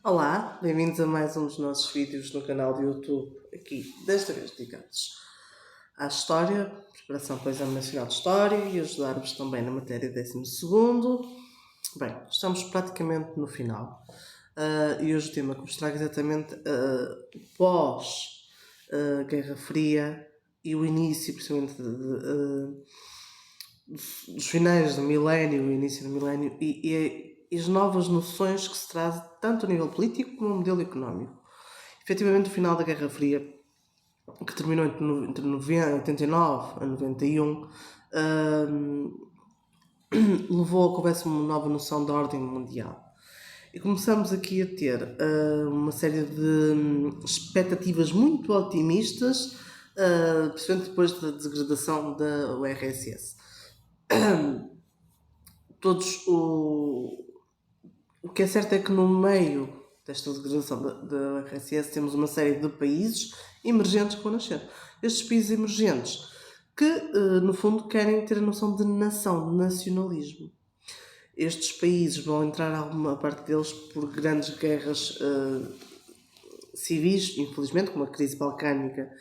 Olá, bem-vindos a mais um dos nossos vídeos no canal de YouTube, aqui, desta vez dedicados à História, preparação para o Exame Nacional de História e ajudar-vos também na matéria 12º. Bem, estamos praticamente no final e hoje o tema que vos trago é exatamente pós-Guerra Fria e o início, principalmente, dos finais do milénio, o início do milénio e as novas noções que se trazem tanto a nível político como a modelo económico. Efetivamente, o final da Guerra Fria, que terminou entre 89 a 91, levou a que houvesse uma nova noção da ordem mundial. E começamos aqui a ter uma série de expectativas muito otimistas, principalmente depois da degradação da URSS. O que é certo é que no meio desta degradação da URSS temos uma série de países emergentes que vão nascer. Estes países emergentes que, no fundo, querem ter a noção de nação, de nacionalismo. Estes países vão entrar, alguma parte deles, por grandes guerras civis, infelizmente, como a crise balcânica,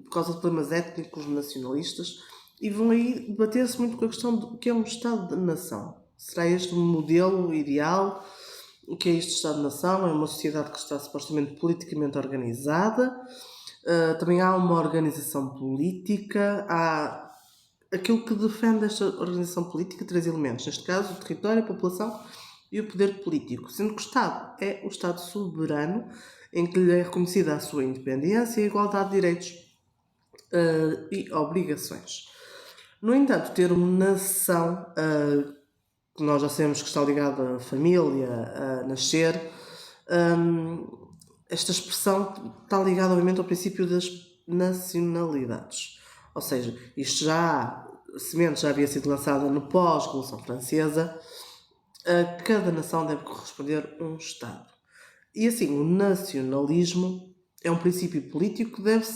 por causa de problemas étnicos nacionalistas, e vão aí debater-se muito com a questão do que é um Estado de nação. Será este um modelo ideal? O que é este Estado-nação? É uma sociedade que está supostamente politicamente organizada. Também há uma organização política. Há aquilo que defende esta organização política, três elementos. Neste caso, o território, a população e o poder político. Sendo que o Estado é o Estado soberano, em que lhe é reconhecida a sua independência e a igualdade de direitos e obrigações. No entanto, ter uma nação que nós já sabemos que está ligada à família, a nascer, esta expressão está ligada, obviamente, ao princípio das nacionalidades. Ou seja, a semente já havia sido lançada no pós-Revolução Francesa, cada nação deve corresponder a um Estado. E assim, o nacionalismo é um princípio político que deve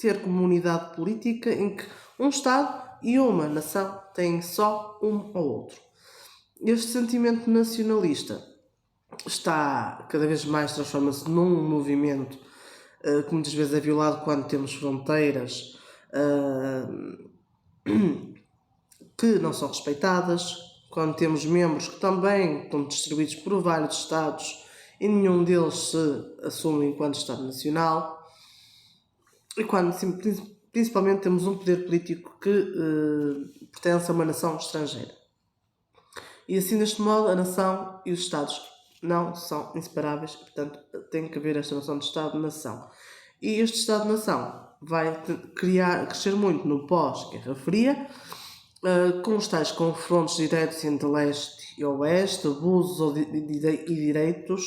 ter como unidade política em que um Estado e uma nação têm só um ao outro. Este sentimento nacionalista está cada vez mais, transforma-se num movimento que muitas vezes é violado quando temos fronteiras que não são respeitadas, quando temos membros que também estão distribuídos por vários Estados e nenhum deles se assume enquanto Estado Nacional, e quando principalmente temos um poder político que pertence a uma nação estrangeira. E assim, deste modo, a nação e os Estados não são inseparáveis, portanto, tem que haver esta noção de Estado-nação. E este Estado-nação vai crescer muito no pós-Guerra Fria, com os tais confrontos diretos entre leste e oeste, abusos e direitos,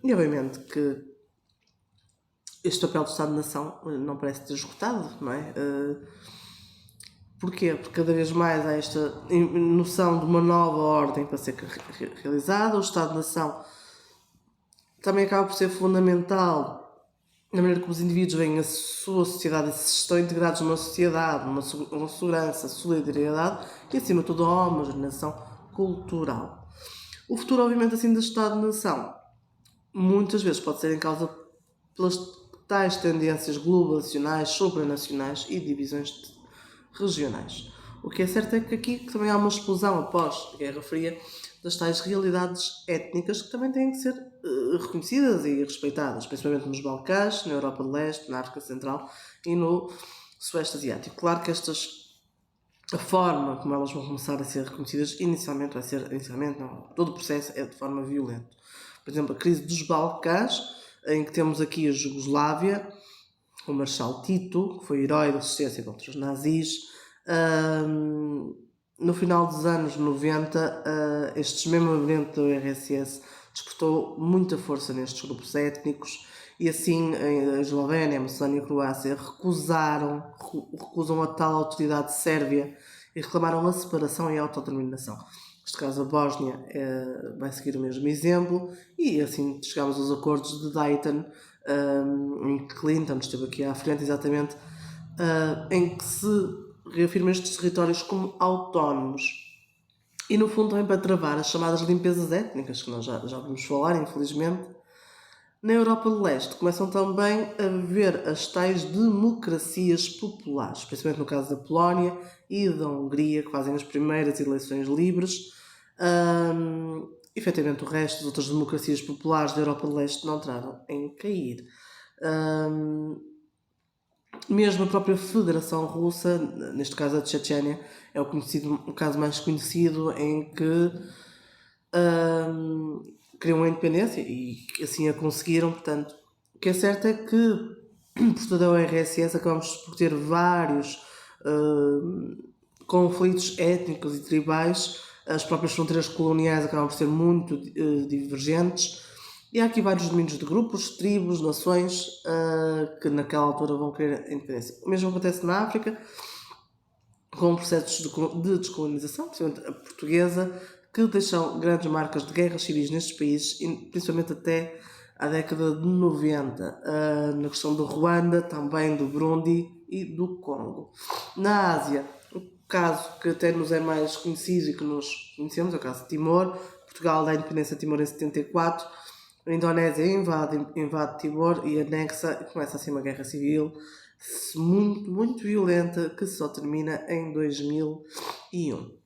e obviamente que este papel do Estado-nação não parece ter esgotado, não é? Porquê? Porque cada vez mais há esta noção de uma nova ordem para ser realizada. O Estado-nação também acaba por ser fundamental na maneira como os indivíduos veem a sua sociedade e se estão integrados numa sociedade, uma segurança, solidariedade e, acima de tudo, a homogeneização cultural. O futuro, obviamente, assim, do Estado-nação muitas vezes pode ser em causa pelas tais tendências globalizacionais, supranacionais e divisões regionais. O que é certo é que aqui também há uma explosão após a Guerra Fria das tais realidades étnicas que também têm que ser reconhecidas e respeitadas, principalmente nos Balcãs, na Europa de Leste, na África Central e no Sueste Asiático. Claro que a forma como elas vão começar a ser reconhecidas inicialmente não, todo o processo é de forma violenta. Por exemplo, a crise dos Balcãs, em que temos aqui a Jugoslávia, o Marshal Tito, que foi herói da resistência contra os nazis. No final dos anos 90, este desmembramento da URSS despertou muita força nestes grupos étnicos e assim a Eslovénia, a Macedónia e a Croácia recusam a tal autoridade sérvia e reclamaram a separação e a autodeterminação. Neste caso, a Bósnia vai seguir o mesmo exemplo e assim chegamos aos acordos de Dayton, em que Clinton esteve aqui à frente, exatamente, em que se reafirmam estes territórios como autónomos. E no fundo também para travar as chamadas limpezas étnicas, que nós já vamos falar, infelizmente. Na Europa de Leste começam também a ver as tais democracias populares, principalmente no caso da Polónia e da Hungria, que fazem as primeiras eleições livres. Efetivamente, o resto das outras democracias populares da Europa de Leste não tardaram em cair. Mesmo a própria Federação Russa, neste caso a de Chechênia, é o caso mais conhecido em que queriam a independência e assim a conseguiram. Portanto, o que é certo é que por toda a URSS acabamos por ter vários conflitos étnicos e tribais. As próprias fronteiras coloniais acabam por ser muito divergentes. E há aqui vários domínios de grupos, tribos, nações que naquela altura vão querer a independência. O mesmo acontece na África, com processos de descolonização, principalmente a portuguesa, que deixam grandes marcas de guerras civis nestes países, principalmente até à década de 90, na questão do Ruanda, também do Burundi e do Congo. Na Ásia, o caso que até nos é mais conhecido e que nós conhecemos é o caso de Timor. Portugal dá a independência a Timor em 74, a Indonésia invade Timor e anexa e começa assim uma guerra civil muito, muito violenta que só termina em 2001.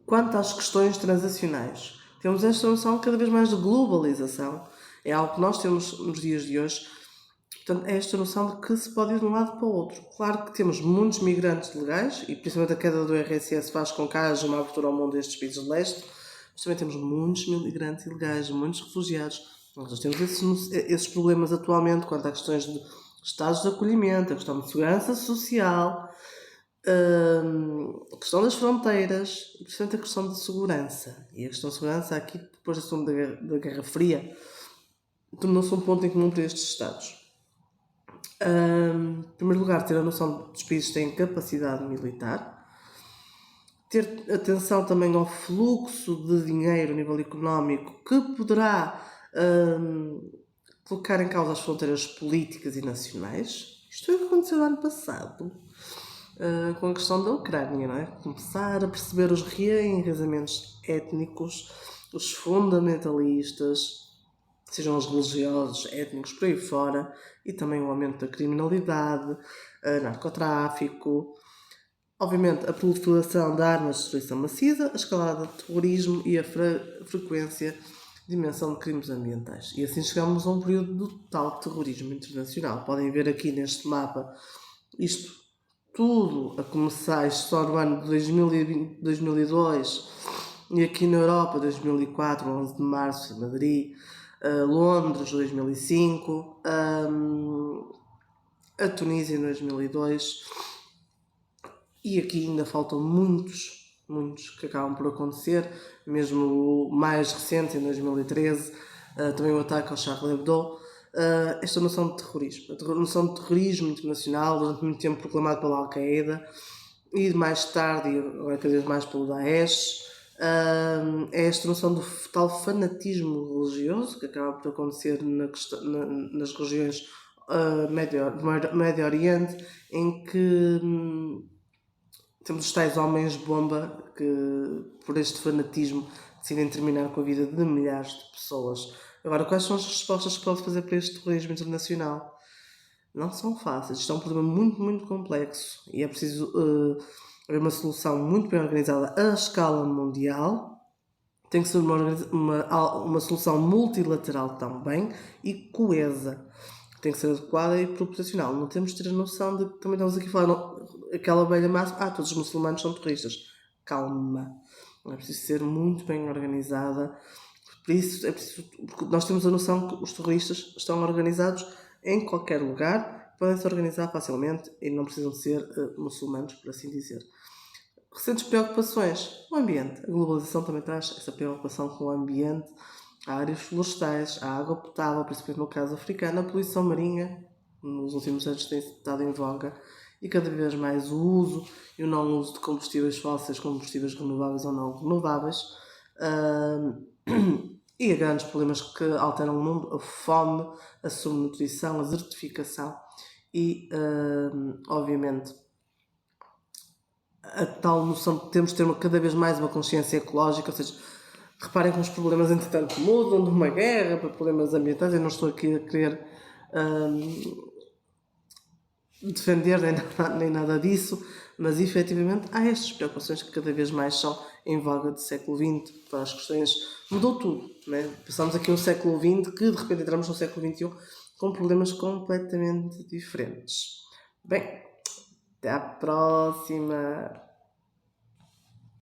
Quanto às questões transacionais, temos esta noção cada vez mais de globalização. É algo que nós temos nos dias de hoje. Portanto, é esta noção de que se pode ir de um lado para o outro. Claro que temos muitos migrantes legais e principalmente a queda do RSS faz com que haja uma abertura ao mundo destes países de leste, mas também temos muitos migrantes ilegais, muitos refugiados. Nós temos esses problemas atualmente quanto a questões de estados de acolhimento, a questão de segurança social, a questão das fronteiras e, portanto, a questão de segurança. E a questão de segurança aqui, depois da Guerra Fria, tornou-se um ponto em comum para estes Estados. Em primeiro lugar, ter a noção de que os países têm capacidade militar, ter atenção também ao fluxo de dinheiro a nível económico que poderá colocar em causa as fronteiras políticas e nacionais. Isto foi o que aconteceu no ano passado com a questão da Ucrânia, não é? Começar a perceber os reenraizamentos étnicos, os fundamentalistas, sejam os religiosos, étnicos, por aí fora, e também o aumento da criminalidade, narcotráfico, obviamente a proliferação de armas de destruição maciça, a escalada de terrorismo e a frequência de dimensão de crimes ambientais. E assim chegamos a um período de total terrorismo internacional. Podem ver aqui neste mapa isto tudo a começar, isto só no ano de 2020, 2002, e aqui na Europa 2004, 11 de março em Madrid, Londres 2005, a Tunísia em 2002, e aqui ainda faltam muitos que acabam por acontecer, mesmo o mais recente em 2013, também o ataque ao Charlie Hebdo. Esta noção de terrorismo, a noção de terrorismo internacional, durante muito tempo proclamado pela Al-Qaeda e mais tarde, e agora cada vez mais pelo Daesh, é esta noção do tal fanatismo religioso que acaba por acontecer nas regiões do Médio Oriente, em que temos os tais homens-bomba que, por este fanatismo, decidem terminar com a vida de milhares de pessoas. Agora, quais são as respostas que pode fazer para este terrorismo internacional? Não são fáceis. Isto é um problema muito, muito complexo e é preciso haver uma solução muito bem organizada à escala mundial. Tem que ser uma solução multilateral também e coesa. Tem que ser adequada e proporcional. Não temos de ter a noção de que também estamos aqui a falar aquela velha máxima, todos os muçulmanos são terroristas. Calma. É preciso ser muito bem organizada. Por isso, porque nós temos a noção que os terroristas estão organizados em qualquer lugar, podem se organizar facilmente e não precisam ser muçulmanos, por assim dizer. Recentes preocupações. O ambiente. A globalização também traz essa preocupação com o ambiente, a áreas florestais, a água potável, principalmente no caso africano, a poluição marinha, nos últimos anos tem estado em voga, e cada vez mais o uso e o não uso de combustíveis fósseis, combustíveis renováveis ou não renováveis, e a grandes problemas que alteram o mundo, a fome, a subnutrição, a desertificação e, obviamente, a tal noção de temos de ter cada vez mais uma consciência ecológica, ou seja, reparem que os problemas entretanto mudam de uma guerra para problemas ambientais. Eu não estou aqui a querer defender nem nada disso, mas efetivamente há estas preocupações que cada vez mais são em voga do século XX, para as questões, mudou tudo, né? Passamos aqui um século XX que de repente entramos no século XXI com problemas completamente diferentes. Bem, até à próxima!